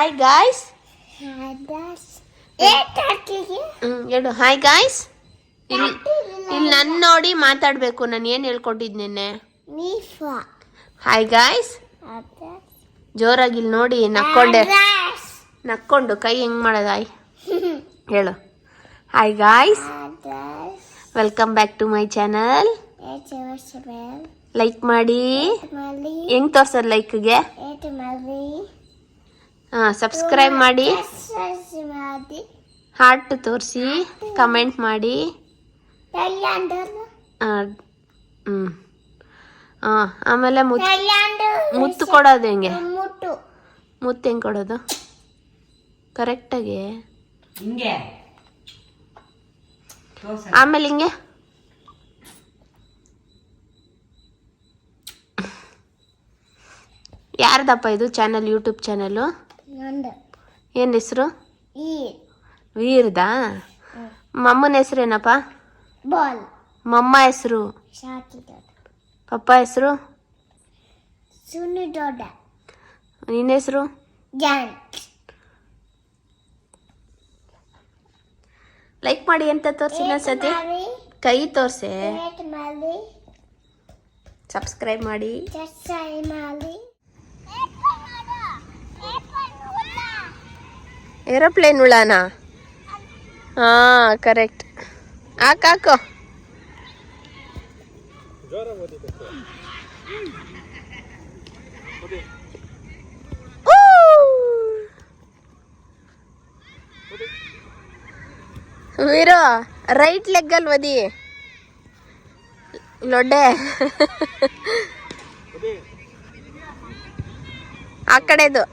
Hi guys. ಹೇಳು hi guys. ಇಲ್ಲಿ ನನ್ನ ನೋಡಿ ಮಾತಾಡಬೇಕು. ನಾನು ಏನು ಹೇಳ್ಕೊಟ್ಟಿದ್ದು ನಿನ್ನೆ? Hi guys. ಜೋರಾಗಿ ಇಲ್ಲಿ ನೋಡಿ ನಕ್ಕೊಂಡು ಕೈ ಹೆಂಗ್ ಮಾಡೋದು? ಹಾಯ್ ಹೇಳು. Hi guys, welcome back to my channel. Like ಮಾಡಿ. ಹೆಂಗ್ ತೋರ್ಸೋದು ಲೈಕ್ಗೆ? ಸಬ್ಸ್ಕ್ರೈಬ್ ಮಾಡಿ, ಹಾರ್ಟ್ ತೋರಿಸಿ, ಕಮೆಂಟ್ ಮಾಡಿ. ಆಮೇಲೆ ಮುತ್ತು ಕೊಡೋದು ಹೆಂಗೆ? ಮುತ್ತು ಹೆಂಗೆ ಕೊಡೋದು ಕರೆಕ್ಟಾಗಿ? ಆಮೇಲೆ ಹಿಂಗೆ ಯಾರ್ದಪ್ಪ ಇದು ಚಾನಲ್? ಯೂಟ್ಯೂಬ್ ಚಾನಲು ಏನು ಹೆಸರು? ವೀರ್ದಾ? ಮಮ್ಮನ ಹೆಸರೇನಪ್ಪ? ಮಮ್ಮ ಹೆಸರು? ಪಪ್ಪ ಹೆಸರು? ನಿನ್ನ ಹೆಸರು? ಲೈಕ್ ಮಾಡಿ ಅಂತ ತೋರಿಸಿ. ಇನ್ನೊಂದ್ಸತಿ ಕೈ ತೋರಿಸೆ. ಸಬ್ಸ್ಕ್ರೈಬ್ ಮಾಡಿ. ಏರೋಪ್ಲೇನ್ ಉಳಾನ? ಕರೆಕ್ಟ್. ಹಾಕು. ವೀರು ರೈಟ್ ಲೆಗ್ಗಲ್ಲಿ ಓದಿ. ಲೊಡ್ಡೆ ಆ ಕಡೆದು.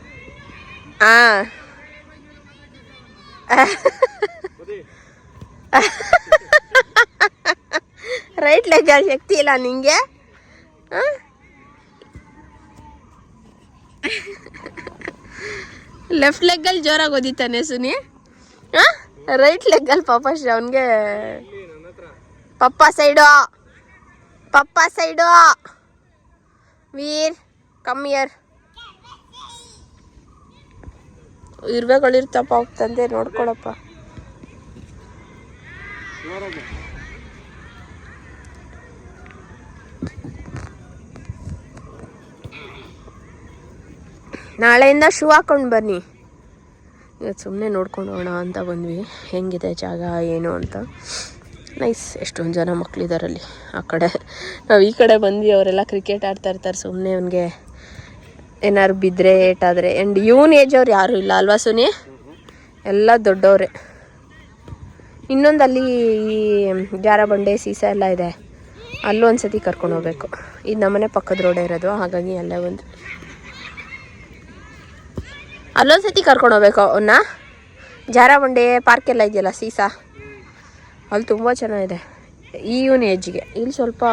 ರೈಟ್ ಲೆಗ್ ಶಕ್ತಿ ಇಲ್ಲ ನಿಂಗೆ? ಲೆಫ್ಟ್ ಲೆಗ್ಗಲ್ಲಿ ಜೋರಾಗಿ ಓದಿತಾನೆ ಸುನಿ. ರೈಟ್ ಲೆಗ್ಗಲ್ಲಿ ಪಾಪ ಅವನಿಗೆ ಪಪ್ಪ ಸೈಡು. Veer come here. ಇರ್ಬೇಗಳಿರ್ತಪ್ಪ ತಂದೆ ನೋಡ್ಕೊಳಪ್ಪ. ನಾಳೆಯಿಂದ ಶೂ ಹಾಕೊಂಡು ಬನ್ನಿ. ಇವತ್ತು ಸುಮ್ಮನೆ ನೋಡ್ಕೊಂಡು ಹೋಗೋಣ ಅಂತ ಬಂದ್ವಿ. ಹೆಂಗಿದೆ ಜಾಗ ಏನು ಅಂತ. ನೈಸ್. ಎಷ್ಟೊಂದು ಜನ ಮಕ್ಕಳಿದಾರಲ್ಲಿ. ಆ ಕಡೆ ನಾವು ಈ ಕಡೆ ಬಂದ್ವಿ. ಅವರೆಲ್ಲ ಕ್ರಿಕೆಟ್ ಆಡ್ತಾ ಇರ್ತಾರೆ. ಸುಮ್ಮನೆ ಅವನಿಗೆ ಏನಾದ್ರು ಬಿದ್ದರೆ ಏಟಾದರೆ. ಆ್ಯಂಡ್ ಇವನ್ ಏಜ್ ಅವ್ರು ಯಾರೂ ಇಲ್ಲ ಅಲ್ವಾ ಸುನಿ? ಎಲ್ಲ ದೊಡ್ಡವ್ರೆ. ಇನ್ನೊಂದು ಅಲ್ಲಿ ಈ ಜಾರಬಂಡೆ ಸೀಸ ಎಲ್ಲ ಇದೆ. ಅಲ್ಲೂ ಒಂದು ಸತಿ ಕರ್ಕೊಂಡು ಹೋಗ್ಬೇಕು. ಇದು ನಮ್ಮನೆ ಪಕ್ಕದ ರೋಡೇ ಇರೋದು, ಹಾಗಾಗಿ ಅಲ್ಲೇ ಒಂದು ಅಲ್ಲೊಂದು ಸತಿ ಕರ್ಕೊಂಡು ಹೋಗ್ಬೇಕು ಅವನ್ನ. ಜಾರಬಂಡೆ ಪಾರ್ಕ್ ಎಲ್ಲ ಇದೆಯಲ್ಲ ಸೀಸ, ಅಲ್ಲಿ ತುಂಬ ಚೆನ್ನಾಗಿದೆ ಈ ಇವನ್ ಏಜ್ಗೆ. ಇಲ್ಲಿ ಸ್ವಲ್ಪ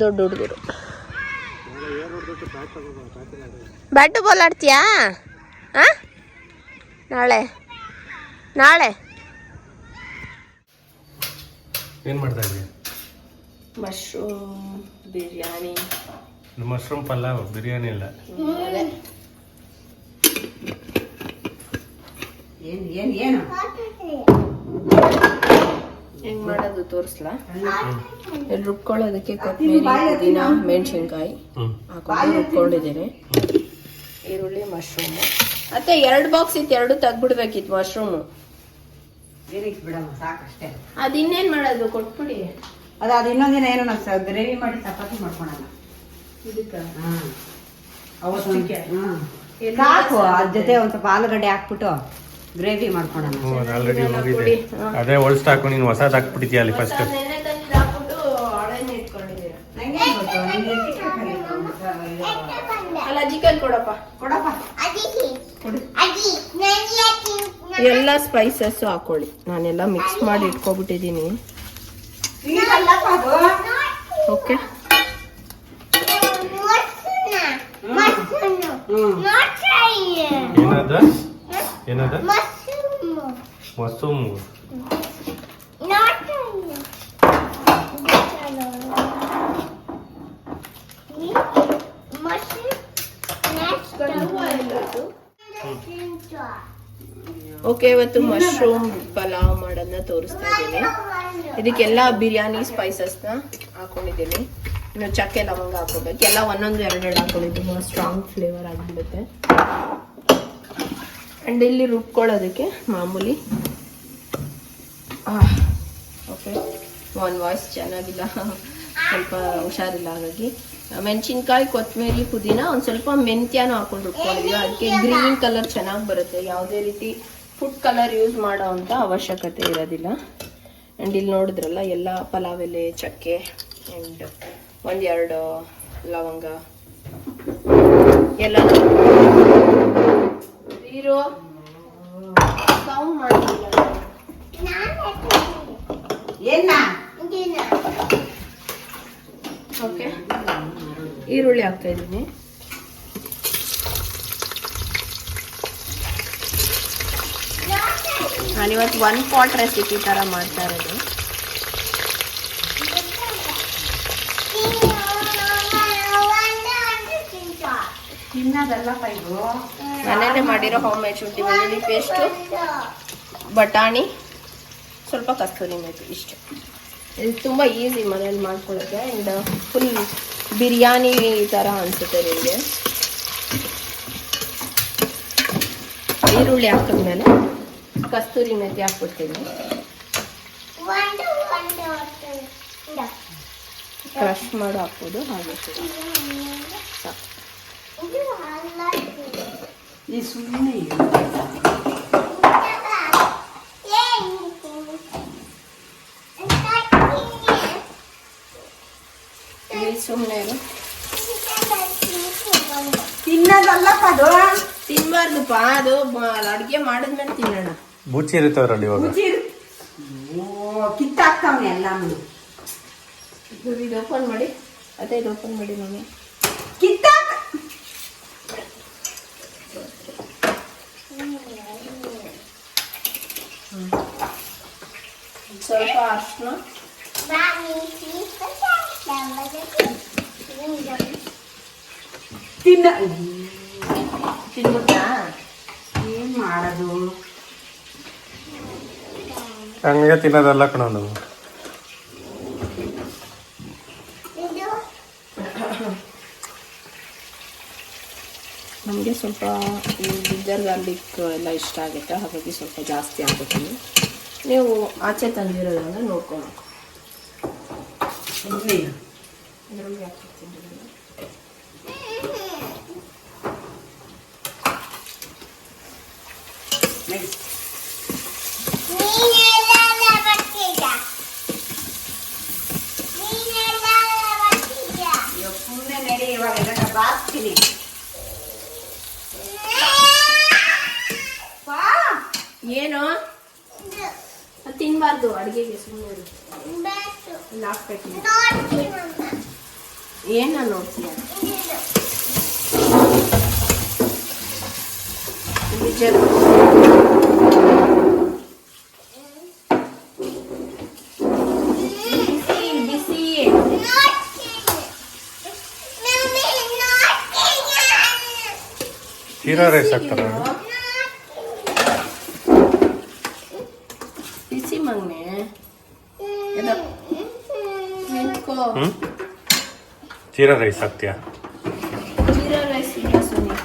ದೊಡ್ಡ ಹುಡುಗರು. ಬ್ಯಾಟು ಬಾಲ್ ಆಡ್ತೀಯಾ? ನಾಳೆ ಏನು ಮಾಡ್ತಾ ಇದ್ದೀಯ? ಮಶ್ರೂಮ್ ಬಿರಿಯಾನಿ. ಮಶ್ರೂಮ್ ಪಲಾವ್, ಬಿರಿಯಾನಿ ಇಲ್ಲ. ಏನು ಹೆಂಗ್ ಮಾಡೋದು ತೋರಿಸ್ಲಾ? ಇಲ್ಲಿ ರುಬ್ಕೊಳ್ಳೋದಕ್ಕೆ ಕೊತ್ತಂಬರಿ, ಪುದೀನ, ಮೆಣಸಿನ್ಕಾಯಿ ಹಾಕೊಂಡು ರುಬ್ಕೊಂಡಿದ್ದೀನಿ. ಈರುಳ್ಳಿ, ಮಶ್ರೂಮು. ಮತ್ತೆ 2 ಬಾಕ್ಸ್ ಇತ್ತು, 2 ತೆಗ್ಬಿಡ್ಬೇಕಿತ್ತು ಮಶ್ರೂಮು. ಬಿಡಮ್ಮ ಸಾಕಷ್ಟೇ. ಅದು ಇನ್ನೇನು ಮಾಡೋದು? ಕೊಟ್ಬಿಡಿ. ಅದು ಇನ್ನೊಂದಿನ ಏನೋ ನಾವು ಗ್ರೇವಿ ಮಾಡಿ ಚಪಾತಿ ಮಾಡ್ಕೊಳಲ್ಲ ಇದಕ್ಕೆ. ಸಾಕು. ಅದ್ರ ಜೊತೆ ಒಂದು ಸ್ವಲ್ಪ ಆಲೂಗಡ್ಡೆ ಹಾಕ್ಬಿಟ್ಟು ಗ್ರೇವಿ ಮಾಡ್ಕೊಳೋಣ. ಆಲ್ರೆಡಿ ಹೋಗಿದೆ. ಅದೇ ಓಲ್ಡ್ ಸ್ಟಾಕ್. ನೀನು ಹೊಸದು ಹಾಕ್ಬಿಟ್ಟಿದ್ಯಾ ಅಲ್ಲಿ ಫಸ್ಟ್. ಎಲ್ಲ ಸ್ಪೈಸಸ್ ಹಾಕೊಳ್ಳಿ. ನಾನೆಲ್ಲ ಮಿಕ್ಸ್ ಮಾಡಿ ಇಟ್ಕೊಬಿಟ್ಟಿದ್ದೀನಿ. ಓಕೆ. ಏನದ? ಮಶ್ರೂಮ್. Mushroom. Next. ಓಕೆ, ಇವತ್ತು ಮಶ್ರೂಮ್ ಪಲಾವ್ ಮಾಡೋದನ್ನ ತೋರಿಸ್ತಾ ಇದ್ದೀನಿ. ಇದಕ್ಕೆಲ್ಲ ಬಿರಿಯಾನಿ ಸ್ಪೈಸಸ್ನ ಹಾಕೊಂಡಿದ್ದೀನಿ. ಇನ್ನು ಚಕ್ಕೆ ಲವಂಗ ಹಾಕೋಬೇಕು. ಎಲ್ಲ ಒಂದೊಂದು ಎರಡೆರಡು ಹಾಕೊಂಡಿದ್ದೀನಿ, ಸ್ಟ್ರಾಂಗ್ ಫ್ಲೇವರ್ ಆಗಿಬಿಡುತ್ತೆ. ಆ್ಯಂಡ್ ಇಲ್ಲಿ ರುಬ್ಕೊಳ್ಳೋದಕ್ಕೆ ಮಾಮೂಲಿ ಓಕೆ, ಒಂದು ವಾಯ್ಸ್ ಚೆನ್ನಾಗಿಲ್ಲ, ಸ್ವಲ್ಪ ಹುಷಾರಿಲ್ಲ, ಹಾಗಾಗಿ ಮೆಣಸಿನ್ಕಾಯಿ, ಕೊತ್ತಂಬರಿ, ಪುದೀನ, ಒಂದು ಸ್ವಲ್ಪ ಮೆಂತ್ಯನೂ ಹಾಕೊಂಡು ರುಬ್ಕೊಂಡಿದ್ದೀವಿ. ಅದಕ್ಕೆ ಗ್ರೀನ್ ಕಲರ್ ಚೆನ್ನಾಗಿ ಬರುತ್ತೆ. ಯಾವುದೇ ರೀತಿ ಫುಡ್ ಕಲರ್ ಯೂಸ್ ಮಾಡೋ ಅಂಥ ಅವಶ್ಯಕತೆ ಇರೋದಿಲ್ಲ. ಆ್ಯಂಡ್ ಇಲ್ಲಿ ನೋಡಿದ್ರಲ್ಲ ಎಲ್ಲ ಪಲಾವ್ ಎಲೆ, ಚಕ್ಕೆ ಆ್ಯಂಡ್ ಒಂದೆರಡು ಲವಂಗ ಎಲ್ಲ ನೀರು ಸೌಂಡ್ ಮಾಡಿಲ್ಲ. ಓಕೆ, ಈರುಳ್ಳಿ ಹಾಕ್ತಾ ಇದ್ದೀನಿ. ನಾನಿವತ್ತು 1 ಪಾಟ್ ರೆಸಿಪಿ ಥರ ಮಾಡ್ತಾ ಇರೋದು. ಮನೇಲೆ ಮಾಡಿರೋ ಹೋಮ್ ಮೇಡ್ ಶುಂಠಿ ಬೆಳ್ಳುಳ್ಳಿ ಪೇಸ್ಟು, ಬಟಾಣಿ, ಸ್ವಲ್ಪ ಕಸ್ತೂರಿ ಮೇಥಿ, ಇಷ್ಟು. ಇದು ತುಂಬ ಈಸಿ ಮನೇಲಿ ಮಾಡ್ಕೊಳ್ಳೋಕ್ಕೆ. ಆ್ಯಂಡ್ ಫುಲ್ ಬಿರಿಯಾನಿ ಥರ ಅನಿಸುತ್ತೆ ನಿಮಗೆ. ಈರುಳ್ಳಿ ಹಾಕಿದ್ಮೇಲೆ ಕಸ್ತೂರಿ ಮೇಥಿ ಹಾಕ್ಬಿಡ್ತೀನಿ. ಕ್ರಶ್ ಮಾಡಿ ಹಾಕ್ಬೋದು, ಹಾಗೆ ಸಾಕು. ಸುಮ್ಮನೆ ತಿನ್ನೋದಲ್ಲಪ್ಪ ಅದು, ತಿನ್ಬಾರ್ದಪ್ಪ ಅದು. ಅಡುಗೆ ಮಾಡಿದ್ಮೇಲೆ ತಿನ್ನೋಣ. ಬುಚ್ಚಿ ಇರುತ್ತೆ ಅವರಲ್ಲಿ ಇವಾಗ. ಕಿತ್ತಾಕ್ತಾವನೆ ಎಲ್ಲ. ಇದು ಓಪನ್ ಮಾಡಿ, ಅದೇ ಇದು ಓಪನ್ ಮಾಡಿ ಮಮ್ಮಿ. ಕಿತ್ತಾಕ ಸ್ವಲ್ಪ ಅರ್ಶಿನ, ತಿನ್ಬಿಟ್ಟ. ಏನ್ ಮಾಡೋದು, ಹಂಗೆ ತಿನ್ನೋದಲ್ಲ ಕಣ ನಾವು. ನಮಗೆ ಸ್ವಲ್ಪ ಈ ಜಿಂಜರ್ ಗಾರ್ಲಿಕ್ ಎಲ್ಲ ಇಷ್ಟ ಆಗುತ್ತೆ, ಹಾಗಾಗಿ ಸ್ವಲ್ಪ ಜಾಸ್ತಿ ಹಾಕ್ತೀನಿ. ನೀವು ಆಚೆ ತಂದಿರೋದ್ರಿಂದ ನೋಡ್ಕೊಂಡು ಇದರಲ್ಲಿ ಹಾಕ್ತೀನಿ. ನಡಿ, ಇವಾಗ ಬಾಸ್ತೀನಿ. ಏನು ತಿನ್ಬಾರ್ದು ಅಡುಗೆಗೆ, ಸುಮ್ಮನೆ ಹಾಕ್ಬೇಕು. ಏನ ನೋಡ್ತೀಯ? ಬಿಸಿ ಜೀರಾ ರೈಸ್ ಹಾಕ್ತಾರೆ. ಬಿಸಿ ಮಗ್ನೆ ಜೀರಾ ರೈಸ್ ಹಾಕ್ತೀಯಾ? ಜೀರಾ ರೈಸ್ ಇಲ್ಲ ಸುನಿ,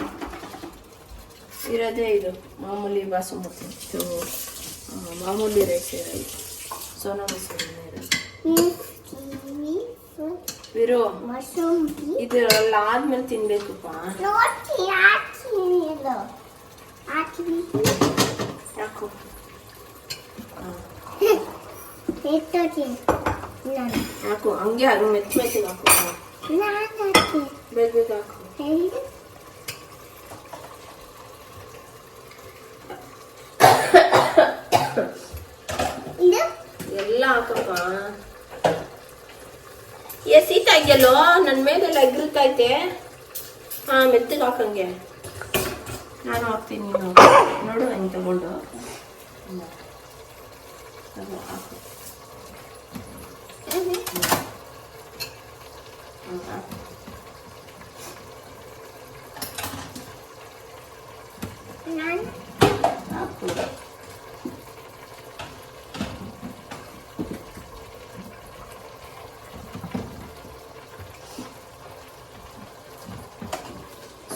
ಇರೋದೇ ಇದು ಮಾಮೂಲಿ ಬಾಸುಮತಿ, ಮಾಮೂಲಿ ರೈಸ್ ಇರೋದು, ಸೋನಾ ಮಸೂರಿ ಇರೋ. ಇದೆಲ್ಲ ಆದ್ಮೇಲೆ ತಿನ್ಬೇಕಪ್ಪ. ಯಾಕೋ ಹಾಕು, ಹಂಗೆ ಹಾಕು, ಮೆತ್ತ ಮೆತ್ತಿಗೆ ಹಾಕು, ಬೇಗ ಬೇಗ ಹಾಕು. ಎಲ್ಲ ಹಾಕಪ್ಪ. ಸೀತಾ ಇದೆಯಲ್ಲೋ ನನ್ನ ಮೇಲೆಲ್ಲ ಎಗ್ರುತ್ತೈತೆ. ಹಾ, ಮೆತ್ತಗೆ ಹಾಕಂಗೆ. ನಾನು ಹಾಕ್ತೀನಿ, ನೀನು ನೋಡು ಹಂಗೆ ತಗೊಂಡು ಹಾಕು.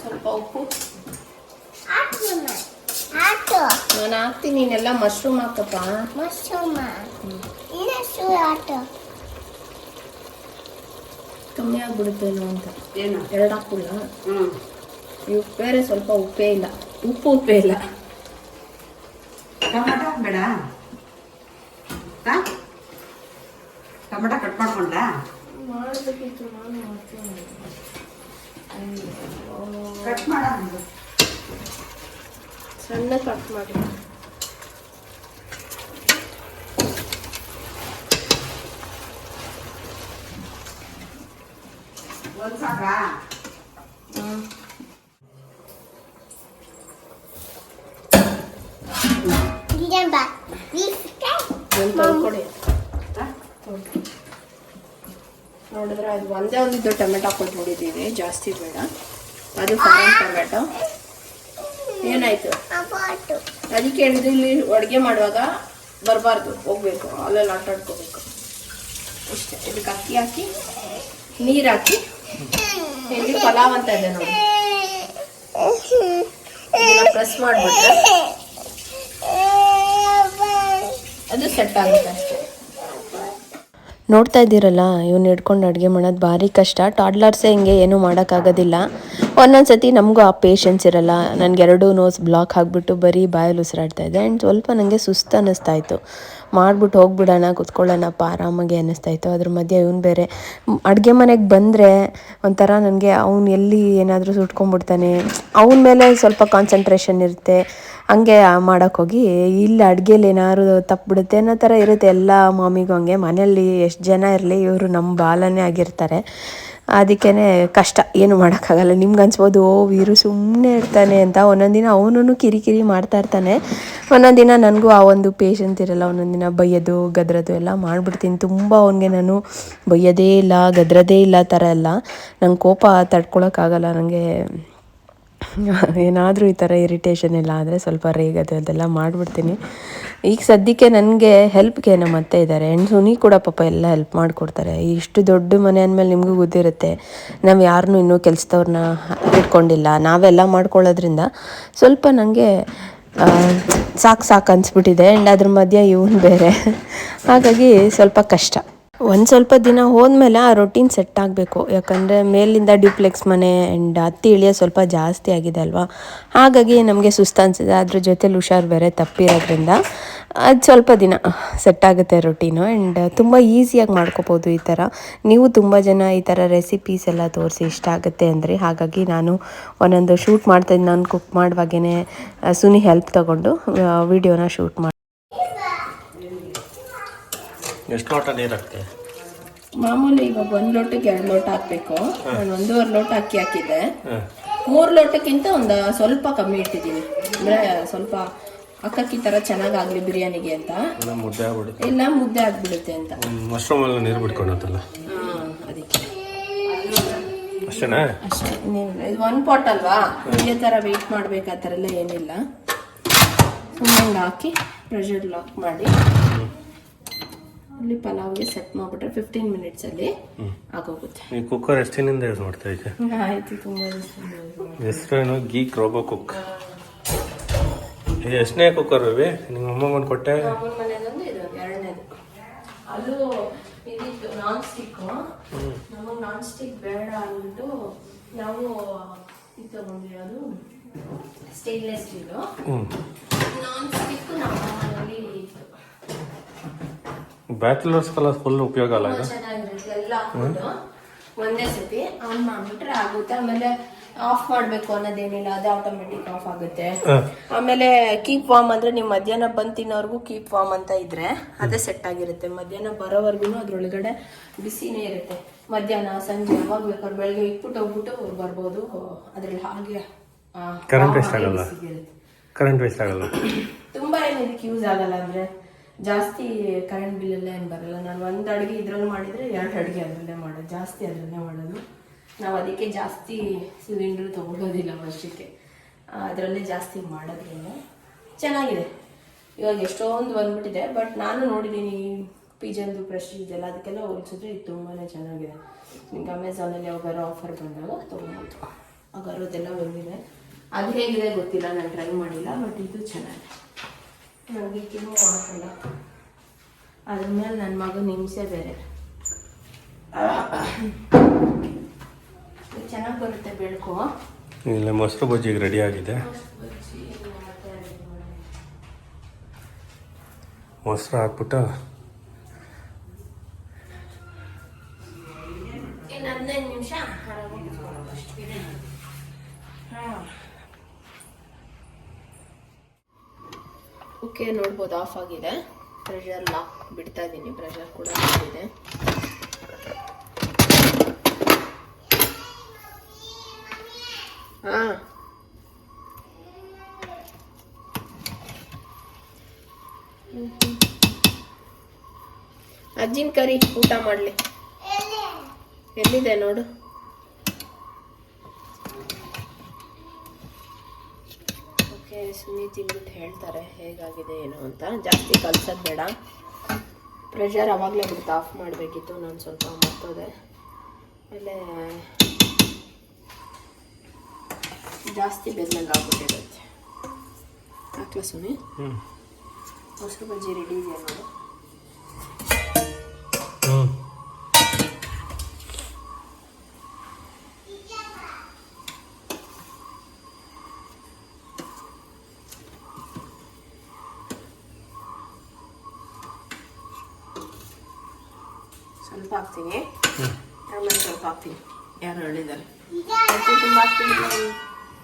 ಸ್ವಲ್ಪ ಉಪ್ಪು ನಾನು ಹಾಕ್ತೀನಿ, ನೀನೆಲ್ಲ ಮಶ್ರೂಮ್ ಹಾಕಪ್ಪ. ಕಮ್ಮಿ ಆಗ್ಬಿಡುತ್ತೇನೋ ಅಂತ. ಏನು 2 ಹಾಕ್ಬಿಲ್ಲ. ಹ್ಞೂ ಬೇರೆ ಸ್ವಲ್ಪ ಉಪ್ಪೇ ಇಲ್ಲ, ಉಪ್ಪೇ ಇಲ್ಲ. ಟೊಮೆಟೊ ಬೇಡ. ಟೊಮೆಟೊ ಕಟ್ ಮಾಡ್ಕೊಂಡ ಮಾಡಬೇಕಿತ್ತು, ನಾನು ಕಟ್ ಮಾಡ ಸಣ್ಣ ಕಟ್ ಮಾಡಿ. ಒಂದು ಸಾಕಾ? ನೋಡಿದ್ರೆ ಅದು ಒಂದೇ ಒಂದಿದ್ದು ಟೊಮೆಟೊ ಕೊಟ್ಬಿಟ್ಟಿದ್ದೀವಿ, ಜಾಸ್ತಿ ಬೇಡ. ಅದು ಫಾರನ್ ಟೊಮೆಟೊ. ಏನಾಯ್ತು? ಅದಕ್ಕೆ ಹೇಳಿದ್ರೆ ಇಲ್ಲಿ ಅಡುಗೆ ಮಾಡುವಾಗ ಬರಬಾರ್ದು, ಹೋಗ್ಬೇಕು, ಅಲ್ಲೆಲ್ಲ ಆಟ ಆಡ್ಕೋಬೇಕು ಅಷ್ಟೇ. ಇದಕ್ಕೆ ಅಕ್ಕಿ ಹಾಕಿ ನೀರು ಹಾಕಿ ಇಲ್ಲಿ ಪಲಾವ್ ಅಂತ ಇದೆ ನೋಡಿ, ಪ್ರೆಸ್ ಮಾಡಿಬಿಟ್ರೆ ಅದು ಸೆಟ್ ಆಗುತ್ತೆ ಅಷ್ಟೇ. ನೋಡ್ತಾ ಇದ್ದೀರಲ್ಲ, ಇವ್ನು ಹಿಡ್ಕೊಂಡು ಅಡುಗೆ ಮಾಡೋದು ಭಾರಿ ಕಷ್ಟ. ಟಾಡ್ಲರ್ಸೇ ಹಿಂಗೆ ಏನೂ ಮಾಡೋಕ್ಕಾಗೋದಿಲ್ಲ. ಒಂದೊಂದು ಸತಿ ನಮಗೂ ಆ ಪೇಷನ್ಸ್ ಇರಲ್ಲ. ನನಗೆ 2 ನೋಸ್ ಬ್ಲಾಕ್ ಆಗಿಬಿಟ್ಟು ಬರೀ ಬಾಯಲ್ಲಿ ಉಸಿರಾಡ್ತಾ ಇದ್ದೆ. ಆ್ಯಂಡ್ ಸ್ವಲ್ಪ ನನಗೆ ಸುಸ್ತು ಅನ್ನಿಸ್ತಾ ಇತ್ತು. ಮಾಡಿಬಿಟ್ಟು ಹೋಗ್ಬಿಡೋಣ, ಕುತ್ಕೊಳ್ಳೋಣಪ್ಪ ಆರಾಮಾಗಿ ಅನ್ನಿಸ್ತಾ ಇತ್ತು. ಅದ್ರ ಮಧ್ಯೆ ಇವನು ಬೇರೆ ಅಡುಗೆ ಮನೆಗೆ ಬಂದರೆ ಒಂಥರ ನನಗೆ ಅವ್ನು ಎಲ್ಲಿ ಏನಾದರೂ ಸುಟ್ಕೊಂಡ್ಬಿಡ್ತಾನೆ, ಅವನ ಮೇಲೆ ಸ್ವಲ್ಪ ಕಾನ್ಸಂಟ್ರೇಷನ್ ಇರುತ್ತೆ. ಹಂಗೆ ಮಾಡೋಕ್ಕೋಗಿ ಇಲ್ಲಿ ಅಡುಗೆಲಿ ಏನಾದ್ರು ತಪ್ಪಿಬಿಡುತ್ತೆ ಅನ್ನೋ ಥರ ಇರುತ್ತೆ. ಎಲ್ಲ ಮಾಮಿಗೂ ಹಂಗೆ. ಮನೆಯಲ್ಲಿ ಎಷ್ಟು ಜನ ಇರಲಿ, ಇವರು ನಮ್ಮ ಬಾಲನೇ ಆಗಿರ್ತಾರೆ. ಅದಕ್ಕೇ ಕಷ್ಟ, ಏನು ಮಾಡೋಕ್ಕಾಗಲ್ಲ. ನಿಮ್ಗೆ ಅನ್ಸ್ಬೋದು, ಓ ವೀರು ಸುಮ್ಮನೆ ಇರ್ತಾನೆ ಅಂತ. ಒಂದೊಂದು ದಿನ ಅವನು ಕಿರಿಕಿರಿ ಮಾಡ್ತಾ ಇರ್ತಾನೆ, ಒಂದೊಂದು ದಿನ ನನಗೂ ಆ ಒಂದು ಪೇಷನ್ಸ್ ಇರಲ್ಲ. ಒಂದೊಂದು ದಿನ ಬೈಯೋದು ಗದ್ರದು ಎಲ್ಲ ಮಾಡಿಬಿಡ್ತೀನಿ. ತುಂಬ ಅವನಿಗೆ ನಾನು ಬೈಯೋದೇ ಇಲ್ಲ, ಗದ್ರದೇ ಇಲ್ಲ ಥರ ಎಲ್ಲ. ನಂಗೆ ಕೋಪ ತಡ್ಕೊಳಕ್ಕಾಗಲ್ಲ. ನನಗೆ ಏನಾದರೂ ಈ ಥರ ಇರಿಟೇಷನ್ ಎಲ್ಲ ಆದರೆ ಸ್ವಲ್ಪ ರೇಗೋದು ಅದೆಲ್ಲ ಮಾಡಿಬಿಡ್ತೀನಿ. ಈಗ ಸದ್ಯಕ್ಕೆ ನನಗೆ ಹೆಲ್ಪ್ಗೆ ನಮ್ಮ ಅತ್ತೆ ಇದ್ದಾರೆ, ಆ್ಯಂಡ್ ಸುನಿ ಕೂಡ ಪಾಪ ಎಲ್ಲ ಹೆಲ್ಪ್ ಮಾಡಿಕೊಡ್ತಾರೆ. ಇಷ್ಟು ದೊಡ್ಡ ಮನೆ ಅಂದಮೇಲೆ ನಿಮಗೂ ಗೊತ್ತಿರುತ್ತೆ, ನಾವು ಯಾರನ್ನೂ ಇನ್ನೂ ಕೆಲಸದವ್ರನ್ನ ಇಟ್ಕೊಂಡಿಲ್ಲ, ನಾವೆಲ್ಲ ಮಾಡ್ಕೊಳ್ಳೋದ್ರಿಂದ ಸ್ವಲ್ಪ ನನಗೆ ಸಾಕು ಅನಿಸ್ಬಿಟ್ಟಿದೆ. ಆ್ಯಂಡ್ ಅದ್ರ ಮಧ್ಯೆ ಇವನು ಬೇರೆ, ಹಾಗಾಗಿ ಸ್ವಲ್ಪ ಕಷ್ಟ. ಒಂದು ಸ್ವಲ್ಪ ದಿನ ಹೋದ್ಮೇಲೆ ಆ ರೊಟೀನ್ ಸೆಟ್ ಆಗಬೇಕು. ಯಾಕಂದರೆ ಮೇಲಿಂದ ಡ್ಯೂಪ್ಲೆಕ್ಸ್ ಮನೆ ಆ್ಯಂಡ್ ಹತ್ತಿ ಇಳಿಯೋದು ಸ್ವಲ್ಪ ಜಾಸ್ತಿ ಆಗಿದೆ ಅಲ್ವಾ, ಹಾಗಾಗಿ ನಮಗೆ ಸುಸ್ತು ಅನಿಸಿದೆ. ಅದ್ರ ಜೊತೆಲಿ ಹುಷಾರು ಬೇರೆ ತಪ್ಪಿರೋದ್ರಿಂದ ಅದು ಸ್ವಲ್ಪ ದಿನ ಸೆಟ್ ಆಗುತ್ತೆ ರೊಟೀನು. ಆ್ಯಂಡ್ ತುಂಬ ಈಸಿಯಾಗಿ ಮಾಡ್ಕೋಬೋದು ಈ ಥರ. ನೀವು ತುಂಬ ಜನ ಈ ಥರ ರೆಸಿಪೀಸ್ ಎಲ್ಲ ತೋರಿಸಿ ಇಷ್ಟ ಆಗುತ್ತೆ ಅಂದರೆ, ಹಾಗಾಗಿ ನಾನು ಒಂದೊಂದು ಶೂಟ್ ಮಾಡ್ತಾಯಿದ್ದು. ನಾನು ಕುಕ್ ಮಾಡುವಾಗೇ ಸುನಿ ಹೆಲ್ಪ್ ತೊಗೊಂಡು ವಿಡಿಯೋನ ಶೂಟ್ ಮಾಡಿ. ಎಷ್ಟು ಲೋಟ ನೀರು ಹಾಕ್ತೆ? ಮಾಮೂಲಿ ಇವಾಗ 1 ಲೋಟಕ್ಕೆ 2 ಲೋಟ ಹಾಕಬೇಕು. ನಾನು 1.5 ಲೋಟ ಅಕ್ಕಿ ಹಾಕಿದ್ದೆ. 3 ಲೋಟಕ್ಕಿಂತ ಒಂದು ಸ್ವಲ್ಪ ಕಮ್ಮಿ ಇಟ್ಟಿದ್ದೀನಿ, ಅಂದರೆ ಸ್ವಲ್ಪ ಅಕ್ಕಿ ಥರ ಚೆನ್ನಾಗಾಗಲಿ ಬಿರಿಯಾನಿಗೆ ಅಂತ. ಇಲ್ಲ ಮುದ್ದೆ ಆಗ್ಬಿಡುತ್ತೆ ಅಂತ. ಮಶ್ರೂಮ್ ಎಲ್ಲ ನೀರು ಬಿಟ್ಕೊಂಡಲ್ಲ, ಅದಕ್ಕೆ ಅಷ್ಟೇನಾ? ಅಷ್ಟೇ, ಇನ್ನೇನಿಲ್ಲ. ಇದು 1 ಪಾಟ್ ಅಲ್ವಾ, ಇದೇ ಥರ ವೆಯ್ಟ್ ಮಾಡಬೇಕು ಆ ಥರ ಎಲ್ಲ ಏನಿಲ್ಲ. ಸುಮ್ಮನೆ ಹಾಕಿ ಪ್ರೆಷರ್ ಲಾಕ್ ಮಾಡಿ ಅಲ್ಲಿ ಪಲಾವ್ಗೆ ಸೆಟ್ ಮಾಡಿಬಿಟ್ರೆ 15 ಮಿನಿಟ್ಸಲ್ಲಿ ಆಗೋಗುತ್ತೆ. ಈ ಕುಕ್ಕರ್ ಎಷ್ಟು ದಿನದಿಂದ ಯೂಸ್ ಮಾಡ್ತಾ ಇದ್ದೆ? ಆಯ್ತು, ತುಂಬ ಹೆಸರೇನು? ಗೀಕ್ ರೋಬೋ ಕುಕ್. ಎಷ್ಟನೇ ಕುಕ್ಕರ್ ಇವೆ? ನಿಮ್ಮ ಅಮ್ಮಗೊಂದು ಕೊಟ್ಟೆ? ಮನೆಯದೊಂದು, ಇದು 2ನೇದು. ಅದು ಇದಿತ್ತು ನಾನ್ ಸ್ಟಿಕ್ಕು. ನಮಗೆ ನಾನ್ ಸ್ಟಿಕ್ ಬೇಡ ಅಂದ್ಬಿಟ್ಟು ನಾವು ಇದು ತಗೊಂಡ್ವಿ, ಅದು ಸ್ಟೇನ್ಲೆಸ್ ಸ್ಟೀಲು. ನಾನ್ ಸ್ಟಿಕ್ ನಮ್ಮ ಮನೆಯಲ್ಲಿ ಇತ್ತು. ಬ್ಯಾಚುಲರ್ಸ್ಗೆಲ್ಲ ಫುಲ್ ಉಪಯೋಗ ಅಲ್ಲ ಇದು? ಚೆನ್ನಾಗಿರುತ್ತೆ. ಎಲ್ಲ ಹಾಕೊಂಡು ಒಂದೇ ಸತಿ ಆನ್ ಮಾಡಿಬಿಟ್ರೆ ಆಗುತ್ತೆ. ಆಮೇಲೆ ಆಫ್ ಮಾಡಬೇಕು ಅನ್ನೋದೇನಿಲ್ಲ, ಅದು ಆಟೋಮೆಟಿಕ್ ಆಫ್ ಆಗುತ್ತೆ. ಆಮೇಲೆ ಕೀಪ್ ವಾರ್ಮ್ ಅಂದರೆ ನೀವು ಮಧ್ಯಾಹ್ನ ಬಂದು ತಿನ್ನೋರ್ಗು ಕೀಪ್ ವಾರ್ಮ್ ಅಂತ ಇದ್ರೆ ಅದೇ ಸೆಟ್ ಆಗಿರುತ್ತೆ. ಮಧ್ಯಾಹ್ನ ಬರೋವರೆಗೂ ಅದ್ರೊಳಗಡೆ ಬಿಸಿನೇ ಇರುತ್ತೆ. ಮಧ್ಯಾಹ್ನ ಸಂಜೆ ಯಾವಾಗ ಬೇಕಾದ್ರೆ ಬೆಳಗ್ಗೆ ಇಟ್ಬಿಟ್ಟು ಹೋಗ್ಬಿಟ್ಟು ಬರ್ಬೋದು. ಅದ್ರಲ್ಲಿ ಹಾಗೆ ಕರೆಂಟ್ ವೇಸ್ಟ್ ಆಗಲ್ಲ. ಕರೆಂಟ್ ವೇಸ್ಟ್ ಆಗಲ್ಲ, ತುಂಬಾ ಏನು ಇದಕ್ಕೆ ಯೂಸ್ ಆಗಲ್ಲ. ಅಂದರೆ ಜಾಸ್ತಿ ಕರೆಂಟ್ ಬಿಲ್ ಎಲ್ಲ ಏನು ಬರಲ್ಲ. ನಾನು 1 ಅಡುಗೆ ಇದ್ರಲ್ಲಿ ಮಾಡಿದರೆ 2 ಅಡುಗೆ ಅದರಲ್ಲೇ ಮಾಡೋದು, ಜಾಸ್ತಿ ಅದರಲ್ಲೇ ಮಾಡೋದು ನಾವು. ಅದಕ್ಕೆ ಜಾಸ್ತಿ ಸಿಲಿಂಡ್ರ್ ತೊಗೊಳೋದಿಲ್ಲ ವರ್ಷಕ್ಕೆ. ಅದರಲ್ಲೇ ಜಾಸ್ತಿ ಮಾಡೋದ್ರಿಂದ ಚೆನ್ನಾಗಿದೆ. ಇವಾಗ ಎಷ್ಟೊಂದು ಬಂದ್ಬಿಟ್ಟಿದೆ, ಬಟ್ ನಾನು ನೋಡಿದ್ದೀನಿ ಪಿಜನ್ದು ಪ್ರೆಸ್ಟೀಜ್ ಎಲ್ಲ, ಅದಕ್ಕೆಲ್ಲ ಹೋಲಿಸಿದ್ರೆ ಇದು ತುಂಬಾ ಚೆನ್ನಾಗಿದೆ. ನಿಮ್ಗೆ ಅಮೆಝಾನಲ್ಲಿ ಯಾವಾಗಾರು ಆಫರ್ ಬಂದಾಗ ತೊಗೊಬೋದು. ಆಗಾರೋದೆಲ್ಲ ಬಂದಿದೆ. ಅದು ಹೇಗಿದೆ ಗೊತ್ತಿಲ್ಲ, ನಾನು ಟ್ರೈ ಮಾಡಿಲ್ಲ, ಬಟ್ ಇದು ಚೆನ್ನಾಗಿದೆ. ನನಗೆ ಕಿಮೋ ಹಾಕಲ್ಲ. ಅದ್ರ ಮೇಲೆ ನನ್ನ ಮಗನ ಹಿಂಸೆ ಬೇರೆ. ಚೆನ್ನಾಗಿ ಬರುತ್ತೆ ಬೆಳಕು. ಇಲ್ಲ ಮೊಸರು ಬಜ್ಜಿಗೆ ರೆಡಿ ಆಗಿದೆ. ಮೊಸರು ಹಾಕ್ಬಿಟ್ಟು ಇನ್ನು 15 ನಿಮಿಷ ಓಕೆ. ನೋಡ್ಬೋದು ಆಫ್ ಆಗಿದೆ. ಪ್ರೆಷರ್ ಲಾಕ್ ಬಿಡ್ತಾ ಇದ್ದೀನಿ. ಪ್ರೆಷರ್ ಕೂಡ ಆಗಿದೆ. ಹಾಂ, ಅಜ್ಜಿನ ಕರಿ ಊಟ ಮಾಡಲಿ. ಎಲ್ಲಿದೆ ನೋಡು. ಓಕೆ, ಸುನಿ ತಿಂದ್ಬಿಟ್ಟು ಹೇಳ್ತಾರೆ ಹೇಗಾಗಿದೆ ಏನು ಅಂತ. ಜಾಸ್ತಿ ಕಲ್ಸೋದು ಬೇಡ. ಪ್ರೆಷರ್ ಆವಾಗಲೇ ಬಿಡ್ತು, ಆಫ್ ಮಾಡಬೇಕಿತ್ತು. ನಾನು ಸ್ವಲ್ಪ ಮರ್ತೋದೆ. ಆಮೇಲೆ ಜಾಸ್ತಿ ಬೆಂದಂಗೆ ಆಗ್ಬಿಟ್ಟಿರುತ್ತೆ. ಹಾಕ್ಲಾ ಸುನಿ? ಮೊಸರು ಬಜ್ಜಿ ರೆಡಿ ಇದೆಯಾ ನೋಡು. ಸ್ವಲ್ಪ ಹಾಕ್ತೀನಿ, ಆಮೇಲೆ ಸ್ವಲ್ಪ ಹಾಕ್ತೀನಿ. ಯಾರು ಹೇಳಿದ್ದಾರೆ ತುಂಬ ಹಾಕ್ತೀನಿ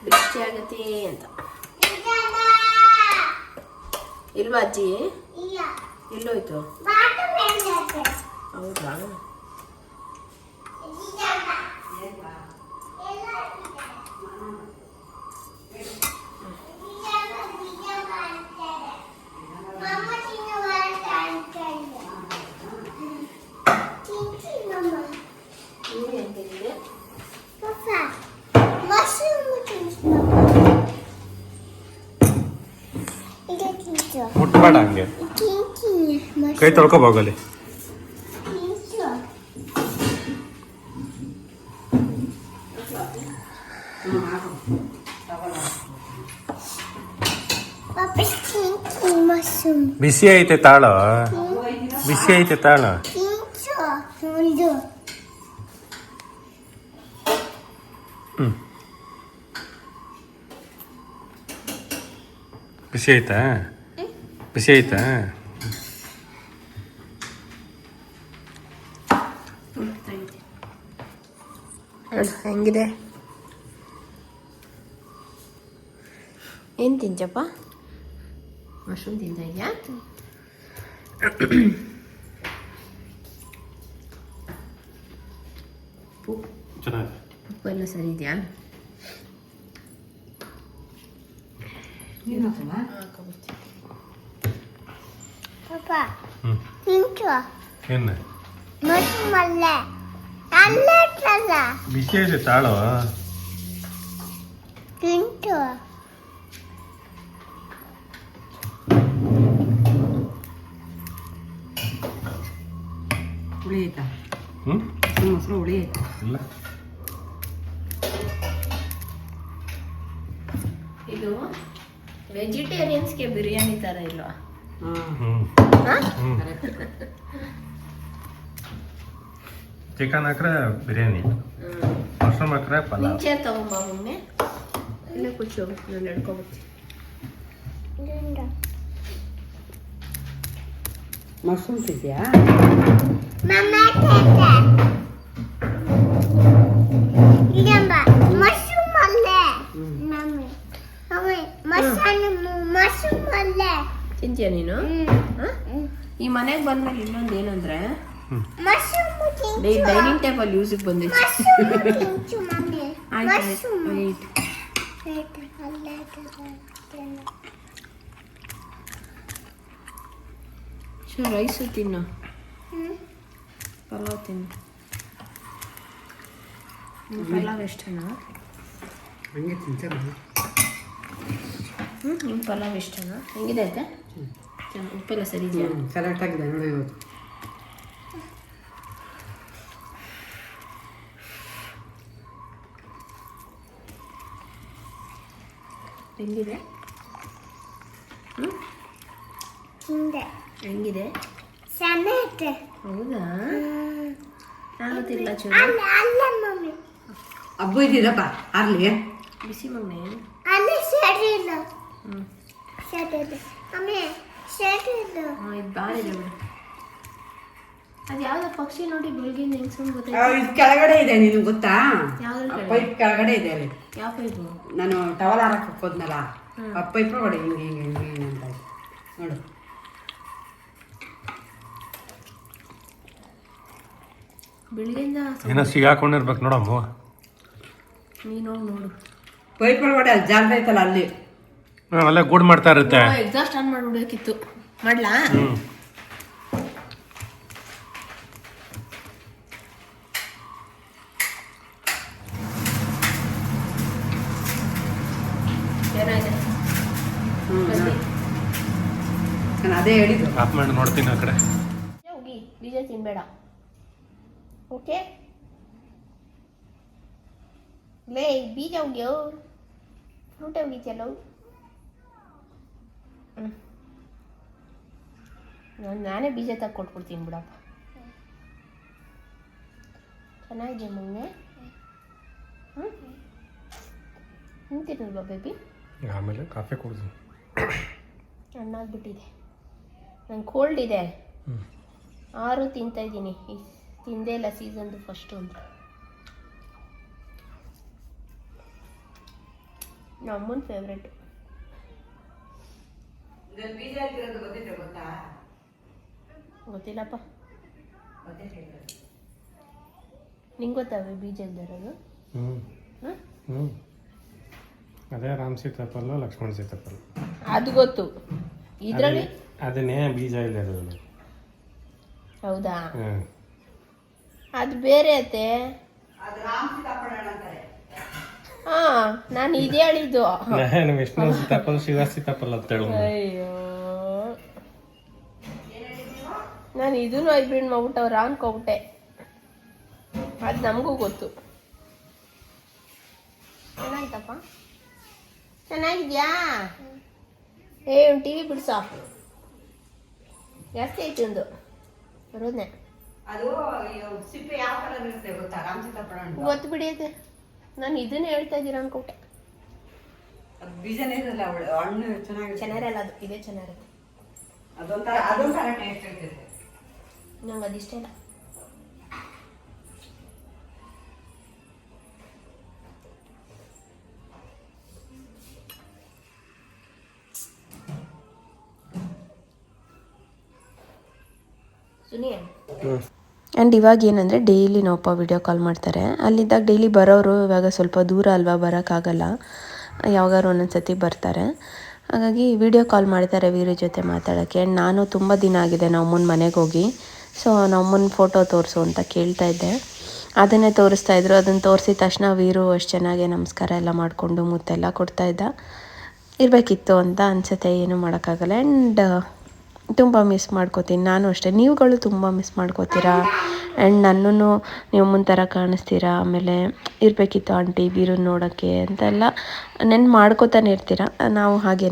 ಬಿಸಿ ಆಗತ್ತೆ ಅಂತ. ಇಲ್ವಾ ಅಜ್ಜಿ? ಎಲ್ಲೋಯ್ತು? ಹೌದಾ? ಮುಟ್ಬೇಡ ಹಂಗೆ, ಕೈ ತೊಳ್ಕೊಬೋಗಲಿ. ಬಿಸಿ ಐತೆ ತಾಳ, ಬಿಸಿ ಐತೆ ತಾಳ. ಬಿಸಿ ಐತಾ? ಬಿಸಿ ಐತಾ? ಹೆಂಗಿದೆ? ಏನು ತಿಂಚಪ್ಪ? ಮಶ್ರೂಮ್ ತಿಂತ ಇದೆಯಾ? ಉಪ್ಪು ಎಲ್ಲ ಸರಿ ಇದೆಯಾ? ಬಿಸಿ ಐತೆ ತಾಳು. ಹುಳಿ ಐತಾ? ಮೊಸರು ಹುಳಿ ಐತಾ? ಇಲ್ಲ. ಇದು ವೆಜಿಟೇರಿಯನ್ಸ್ಗೆ ಬಿರಿಯಾನಿ ಥರ ಇಲ್ವಾ? ಚಿಕನ್ ಹಾಕ್ರೆ ಬಿರಿಯಾನಿ, ಮಶ್ರೂಮ್ ಹಾಕ್ರೆ ಪಲಾವ್. ಮುಂಚೆ ತಗೊಂಬ ಒಮ್ಮೆ. ಇಲ್ಲ ಕೂಚು, ನಾನು ಹಿಡ್ಕೊಬರ್ತೀನಿ. ಮಶ್ರೂಮ್ ತಿಂತೀಯಾ? ತಿಂತೀಯ ನೀನು? ಈ ಮನೆಗೆ ಬಂದ್ಮೇಲೆ ಇನ್ನೊಂದು ಏನಂದ್ರೆ ಡೈನಿಂಗ್ ಟೇಬಲ್ ಯೂಸಿಗೆ ಬಂದೈತೆ. ಆಯ್ತು ರೈಸು ತಿನ್ನು, ಪಲಾವ್ ತಿನ್ನು. ಪಲಾವ್ ಎಷ್ಟೇನಾ? ಹಂಗೆ ತಿಂತಾರೆ. ನಿಮ್ಮ ಪಲಾವ್ ಇಷ್ಟನಾ? ಹೆಂಗಿದೆ ಐತೆ? ಉಪ್ಪೆಲ್ಲ ಸರಿ ಇದೆಯಾ? ಕರೆಕ್ಟಾಗಿದೆ ನೋಡಿ ಇವತ್ತು. ಹೆಂಗಿದೆ? ಹೆಂಗಿದೆ? ಹೌದಾ? ನಾನು ತಿಲ್ಲ ಚೂರು ಹಬ್ಬ ಇದ್ದೀರಪ್ಪ ಅರ್ಲಿ ಬಿಸಿ ಮಗನೆ. ಇದು ಬಾರಿದೆ ಬಿಡು. ಅದು ಯಾವ್ದೋ ಪಕ್ಷಿ ನೋಡಿ ಬೆಳಗಿಂದ ಹೆಂಗ್ ಸುಮ್ಮನೆ ಗೊತ್ತಾಯ್ತು? ಇದು ಕೆಳಗಡೆ ಇದೆ, ನಿನಗೆ ಗೊತ್ತಾ? ಯಾವ್ದ್ರ ಪೈಪ್ ಕೆಳಗಡೆ ಇದೆ ಅಲ್ಲಿ. ಯಾವ ಪೈಪು? ನಾನು ಟವಲ್ ಹಾರಕ್ಕೆ ಹೋದ್ನಲ್ಲ, ಆ ಪೈಪ್ ನೋಡಿ ಹಿಂಗೆ ಹಿಂಗೆ ಹಿಂಗೆ ಹಿಂಗೆ ಅಂತ ನೋಡು. ಬೆಳಗಿಂದ ಏನೋ ಸಿಗಾಕೊಂಡಿರ್ಬೇಕು ನೋಡಮ್ಮ. ನೀನು ನೋಡು. ಪೈಪ್ ಒಳಗಡೆ ಅಲ್ಲಿ ಜಾಗ ಐತಲ್ಲ ಅಲ್ಲಿ. ಅಲ್ಲೇ ಗೂಡ್ ಮಾಡ್ತಾ ಇರುತ್ತೆ. ಎಕ್ಸಾಸ್ಟ್ ಆನ್ ಮಾಡ್ಬಿಡ್ಬೇಕಿತ್ತು. ಮಾಡ್ಲಾ? ಏನಾಗಿದೆ? ನಾನು ಅದೇ ಹೇಳಿದ್ದು. ಆಫ್ ಮಾಡಿ ನೋಡ್ತೀನಿ ಆ ಕಡೆ. ಹೋಗಿ ಬೀಜ ತಿನ್ಬೇಡ. ಓಕೆ ಲೇ ಬೀಜ ಹೋಗ್ಯೋ ಫ್ರೂಟ್ ಹೋಗಿದ್ಯಲ್ಲ. ನಾನೇ ಬೀಜ ಕೊಟ್ಬಿಡ್ತೀನಿ ಬಿಡಪ್ಪ. ಚೆನ್ನಾಗಿದೆ ಮೊನ್ನೆ. ತಿನ್ನಲ್ವಾ ಬೇಬಿ? ಆಮೇಲೆ ಕಾಫಿ ಕುಡಿದು ಹಣ್ಣಾಗ್ಬಿಟ್ಟಿದೆ. ನಂಗೆ ಕೋಲ್ಡ್ ಇದೆ. 6 ತಿಂತಾಯಿದ್ದೀನಿ. ತಿಂದೇ ಇಲ್ಲ ಸೀಸನ್ದು ಫಸ್ಟು ಅಂತ. ನಮ್ಮನ ಫೇವ್ರೆಟ್. ಗೊತ್ತಿಲ್ಲಪ್ಪ. ನಿಂಗೆ ಗೊತ್ತಾವೆ ಬೀಜ ಇಲ್ದಿರೋದು? ಅದೇ ರಾಮ್ ಸೀತಾಫಲ, ಲಕ್ಷ್ಮಣ ಸೀತಾಫಲ. ಅದು ಗೊತ್ತು. ಇದರಲ್ಲಿ ಅದನ್ನೇ ಬೀಜ ಇಲ್ಲದ. ಹೌದಾ? ಅದು ಬೇರೆ ಅತ್ತೆ. ಹಾ, ನಾನು ಇದೇ ಹೇಳಿದ್ದು. ನಾನು ವಿಷ್ಣು ಸೀತಾಫಲ, ಶಿವ ಸೀತಾಫಲ ಅಂತ ಹೇಳ. ಅಯ್ಯೋ, ನಾನು ಇದನ್ನು ಹೈಬ್ರಿಡ್ ಮಾಡ್ಬಿಟ್ಟವ್ರ ಅನ್ಕೋಬಿಟ್ಟೆ. ಅದು ನಮಗೂ ಗೊತ್ತು. ಚೆನ್ನಾಯ್ತಪ್ಪ. ಚೆನ್ನಾಗಿದ್ಯಾ? ಒಂದು ಟಿ ವಿ ಬಿಡ್ಸ. ಜಾಸ್ತಿ ಆಯ್ತು ಒಂದು ಬರೋದನ್ನೇ. ಅದು ಸಿಪ್ಪೆ ಯಾವ ಕಲರ್ ಇರುತ್ತೆ ಗೊತ್ತಾ? ರಾಮ್ ಸೀತಾಫಲ ಗೊತ್ತು ಬಿಡಿಯತ್ತೆ. ನಾನು ಇದನ್ನೇ ಹೇಳ್ತಾ ಇದ್ದೀರ ಅನ್ಕೊಟ್ಟೆ. ಅದು ಬೀಜನೇ ಇರಲ್ಲ, ಹಣ್ಣು ಚೆನ್ನಾಗಿರಲ್ಲ. ಅದು ಇದೇ ಚೆನ್ನಾಗಿರುತ್ತೆ. ಅದೊಂಥರ ಟೇಸ್ಟ್ ಇರ್ತೈತೆ. ನಂಗೆ ಅದಿಷ್ಟ ಇಲ್ಲ. ಸುನಿಯ ಆ್ಯಂಡ್ ಇವಾಗ ಏನಂದರೆ ಡೈಲಿ ನಮ್ಮಪ್ಪ ವಿಡಿಯೋ ಕಾಲ್ ಮಾಡ್ತಾರೆ. ಅಲ್ಲಿದ್ದಾಗ ಡೈಲಿ ಬರೋರು ಇವಾಗ ಸ್ವಲ್ಪ ದೂರ ಅಲ್ವಾ, ಬರೋಕ್ಕಾಗಲ್ಲ. ಯಾವಾಗಾರು ಒಂದೊಂದು ಸತಿ ಬರ್ತಾರೆ. ಹಾಗಾಗಿ ವಿಡಿಯೋ ಕಾಲ್ ಮಾಡ್ತಾರೆ ವೀರು ಜೊತೆ ಮಾತಾಡೋಕ್ಕೆ. ಆ್ಯಂಡ್ ನಾನು ತುಂಬ ದಿನ ಆಗಿದೆ ನಮ್ಮಮ್ಮನ ಮನೆಗೆ ಹೋಗಿ. ಸೊ ನಮ್ಮಮ್ಮನ ಫೋಟೋ ತೋರಿಸು ಅಂತ ಕೇಳ್ತಾ ಇದ್ದೆ. ಅದನ್ನೇ ತೋರಿಸ್ತಾಯಿದ್ರು. ಅದನ್ನು ತೋರಿಸಿದ ತಕ್ಷಣ ವೀರು ಅಷ್ಟು ಚೆನ್ನಾಗಿ ನಮಸ್ಕಾರ ಎಲ್ಲ ಮಾಡಿಕೊಂಡು ಮುತ್ತೆಲ್ಲ ಕೊಡ್ತಾಯಿದ್ದ. ಇರಬೇಕಿತ್ತು ಅಂತ ಅನಿಸುತ್ತೆ. ಏನೂ ಮಾಡೋಕ್ಕಾಗಲ್ಲ. ಆ್ಯಂಡ್ ತುಂಬ ಮಿಸ್ ಮಾಡ್ಕೋತೀನಿ. ನಾನು ಅಷ್ಟೇ, ನೀವುಗಳು ತುಂಬ ಮಿಸ್ ಮಾಡ್ಕೋತೀರಾ. ಆ್ಯಂಡ್ ನನ್ನೂ ನೀವು ಥರ ಕಾಣಿಸ್ತೀರಾ. ಆಮೇಲೆ ಇರಬೇಕಿತ್ತು ಆಂಟಿ ವೀರು ನೋಡೋಕ್ಕೆ ಅಂತೆಲ್ಲ ಮಾಡ್ಕೋತಾನೆ ಇರ್ತೀರ. ನಾವು ಹಾಗೇ,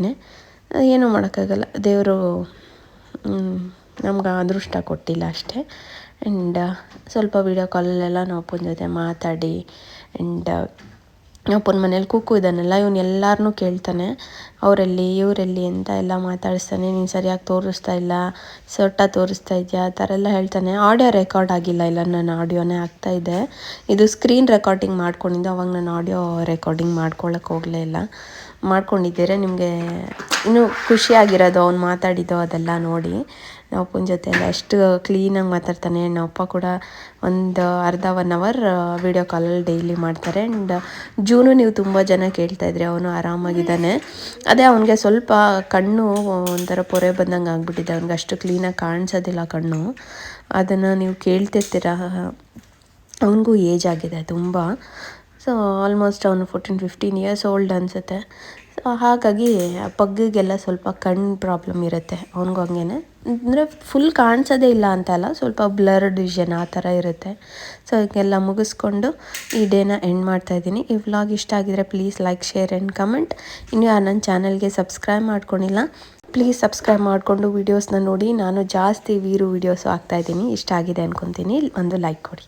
ಏನೂ ಮಾಡೋಕ್ಕಾಗಲ್ಲ. ದೇವರು ನಮ್ಗೆ ಅದೃಷ್ಟ ಕೊಟ್ಟಿಲ್ಲ ಅಷ್ಟೇ. ಆ್ಯಂಡ್ ಸ್ವಲ್ಪ ವೀಡಿಯೋ ಕಾಲಲ್ಲೆಲ್ಲ ನಾವು ಅಪ್ಪನ ಜೊತೆ ಮಾತಾಡಿ. ಆ್ಯಂಡ್ ಅಪ್ಪನ ಮನೇಲಿ ಕೂಕು ಇದ್ದಾನಲ್ಲ, ಇವನು ಎಲ್ಲರನ್ನೂ ಕೇಳ್ತಾನೆ, ಅವರೆಲ್ಲಿ ಇವರೆಲ್ಲಿ ಅಂತ ಎಲ್ಲ ಮಾತಾಡಿಸ್ತಾನೆ. ನೀನು ಸರಿಯಾಗಿ ತೋರಿಸ್ತಾ ಇಲ್ಲ, ತೋರಿಸ್ತಾ ಇದೆಯಾ ಆ ಥರ ಎಲ್ಲ ಹೇಳ್ತಾನೆ. ಆಡಿಯೋ ರೆಕಾರ್ಡ್ ಆಗಿಲ್ಲ, ಇಲ್ಲ ನಾನು ಆಡಿಯೋನೇ ಆಗ್ತಾಯಿದ್ದೆ. ಇದು ಸ್ಕ್ರೀನ್ ರೆಕಾರ್ಡಿಂಗ್ ಮಾಡ್ಕೊಂಡಿದ್ದೆ. ಅವಾಗ ನಾನು ಆಡಿಯೋ ರೆಕಾರ್ಡಿಂಗ್ ಮಾಡ್ಕೊಳ್ಳೋಕೆ ಹೋಗಲೇ ಇಲ್ಲ. ಮಾಡ್ಕೊಂಡಿದ್ದೀರ ನಿಮಗೆ ಇನ್ನೂ ಖುಷಿಯಾಗಿರೋದು ಅವ್ನು ಮಾತಾಡಿದ್ದು ಅದೆಲ್ಲ ನೋಡಿ. ನಾವು ಅಪ್ಪನ ಜೊತೆ ಎಲ್ಲ ಎಷ್ಟು ಕ್ಲೀನಾಗಿ ಮಾತಾಡ್ತಾನೆ. ನಮ್ಮಪ್ಪ ಕೂಡ ಒಂದು ಅರ್ಧ 1 ಅವರ್ ವೀಡಿಯೋ ಕಾಲಲ್ಲಿ ಡೈಲಿ ಮಾಡ್ತಾರೆ. ಆ್ಯಂಡ್ ಜೂನು ನೀವು ತುಂಬ ಜನ ಕೇಳ್ತಾಯಿದ್ರಿ, ಅವನು ಆರಾಮಾಗಿದ್ದಾನೆ. ಅದೇ ಅವನಿಗೆ ಸ್ವಲ್ಪ ಕಣ್ಣು ಒಂಥರ ಪೊರೆ ಬಂದಂಗೆ ಆಗಿಬಿಟ್ಟಿದೆ. ಅವ್ನಿಗೆ ಅಷ್ಟು ಕ್ಲೀನಾಗಿ ಕಾಣಿಸೋದಿಲ್ಲ ಕಣ್ಣು. ಅದನ್ನು ನೀವು ಕೇಳ್ತಿರ್ತೀರ. ಅವನಿಗೂ ಏಜ್ ಆಗಿದೆ ತುಂಬ. ಸೊ ಆಲ್ಮೋಸ್ಟ್ ಅವನು 14-15 ಇಯರ್ಸ್ ಓಲ್ಡ್ ಅನಿಸುತ್ತೆ. ಸೊ ಹಾಗಾಗಿ ಪಗ್ಗಿಗೆಲ್ಲ ಸ್ವಲ್ಪ ಕಣ್ಣು ಪ್ರಾಬ್ಲಮ್ ಇರುತ್ತೆ, ಅವನಿಗೂ ಹಂಗೇನೆ. ಅಂದರೆ ಫುಲ್ ಕಾಣಿಸೋದೇ ಇಲ್ಲ ಅಂತ ಅಲ್ಲ, ಸ್ವಲ್ಪ ಬ್ಲರ್ಡ್ ವಿಷನ್ ಆ ಥರ ಇರುತ್ತೆ. ಸೊ ಹೀಗೆಲ್ಲ ಮುಗಿಸ್ಕೊಂಡು ಈ ಡೇನ ಎಂಡ್ ಮಾಡ್ತಾಯಿದ್ದೀನಿ. ಈ ವ್ಲಾಗ್ ಇಷ್ಟ ಆಗಿದರೆ please like, share and comment. ಇನ್ನು ಯಾರು ನನ್ನ ಚಾನಲ್ಗೆ ಸಬ್ಸ್ಕ್ರೈಬ್ ಮಾಡ್ಕೊಂಡಿಲ್ಲ ಪ್ಲೀಸ್ ಸಬ್ಸ್ಕ್ರೈಬ್ ಮಾಡಿಕೊಂಡು ವೀಡಿಯೋಸ್ನ ನೋಡಿ. ನಾನು ಜಾಸ್ತಿ ವೀರು ವೀಡಿಯೋಸು ಹಾಕ್ತಾಯಿದ್ದೀನಿ. ಇಷ್ಟ ಆಗಿದೆ ಅಂದ್ಕೊತೀನಿ. ಒಂದು ಲೈಕ್ ಕೊಡಿ.